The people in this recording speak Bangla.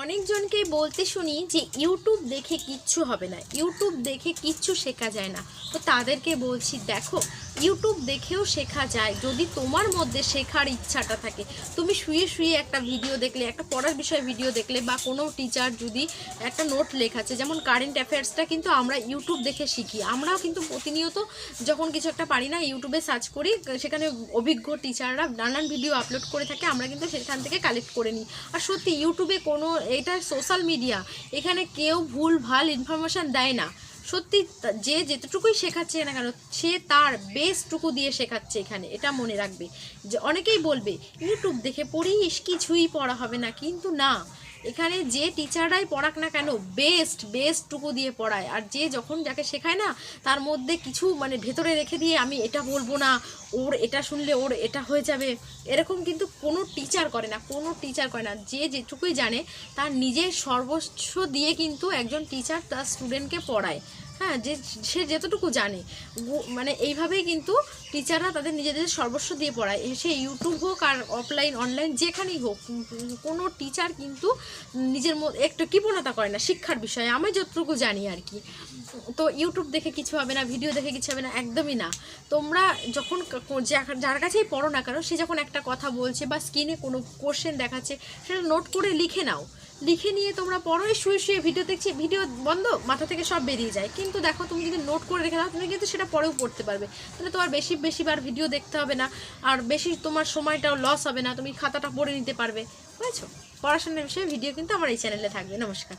অনেকজনকেই বলতে শুনি যে ইউটিউব দেখে কিচ্ছু হবে না, ইউটিউব দেখে কিচ্ছু শেখা যায় না। তো তাদেরকে বলছি, দেখো ইউটিউব দেখেও শেখা যায় যদি তোমার মধ্যে শেখার ইচ্ছাটা থাকে। তুমি শুয়ে শুয়ে একটা ভিডিও দেখলে, একটা পড়ার বিষয়ে ভিডিও দেখলে, বা কোনো টিচার যদি একটা নোট লেখাচ্ছে, যেমন কারেন্ট অ্যাফেয়ার্সটা কিন্তু আমরা ইউটিউব দেখে শিখি। আমরাও কিন্তু প্রতিনিয়ত যখন কিছু একটা পারি না ইউটিউবে সার্চ করি, সেখানে অভিজ্ঞ টিচাররা নানান ভিডিও আপলোড করে থাকে, আমরা কিন্তু সেখান থেকে কালেক্ট করে নিই। আর সত্যি ইউটিউবে কোনো, এটা সোশ্যাল মিডিয়া, এখানে কেউ ভুল ভাল ইনফরমেশান দেয় না। সত্যি যে যেতটুকুই শেখাচ্ছে না কেন, সে তার বেস্টটুকু দিয়ে শেখাচ্ছে এখানে, এটা মনে রাখবে। যে অনেকেই বলবে ইউটিউব দেখে পড়িস, কিছুই পড়া হবে না, কিন্তু না, এখানে যে টিচাররাই পড়াক না কেন বেস্টটুকু দিয়ে পড়ায়। আর যে যখন যাকে শেখায় না, তার মধ্যে কিছু মানে ভেতরে রেখে দিয়ে আমি এটা বলবো না, ওর এটা শুনলে ওর এটা হয়ে যাবে, এরকম কিন্তু কোনো টিচার করে না, কোনো টিচার করে না। যে যেটুকুই জানে তার নিজের সর্বস্ব দিয়ে কিন্তু একজন টিচার তার স্টুডেন্টকে পড়ায়। হ্যাঁ, যে সে যতটুকু জানে, মানে এইভাবেই কিন্তু টিচাররা তাদের নিজেদের সর্বস্ব দিয়ে পড়ায়। সে ইউটিউব হোক আর অফলাইন অনলাইন যেখানেই হোক, কোনো টিচার কিন্তু নিজের মধ্যে একটু কৃপণতা করে না শিক্ষার বিষয়ে, আমি যতটুকু জানি আর কি। তো ইউটিউব দেখে কিছু হবে না, ভিডিও দেখে কিছু হবে না, একদমই না। তোমরা যখন যার কাছেই পড়ো না কেন, সে যখন একটা কথা বলছে বা স্ক্রিনে কোনো কোশ্চেন দেখাচ্ছে, সেটা নোট করে লিখে নাও। লিখে নিয়ে তোমরা পড়ো। শুয়ে শুয়ে ভিডিও দেখছি, ভিডিও বন্ধ, মাথা থেকে সব বেরিয়ে যায়। কিন্তু দেখো, তুমি যদি নোট করে রেখে দাও, তুমি কিন্তু সেটা পরেও পড়তে পারবে। তাহলে তোমার বেশিবার ভিডিও দেখতে হবে না, আর বেশি তোমার সময়টাও লস হবে না, তুমি খাতাটা পড়ে নিতে পারবে। বুঝেছো? পড়াশোনার বিষয়ে ভিডিও কিন্তু আমার এই চ্যানেলে থাকবে। নমস্কার।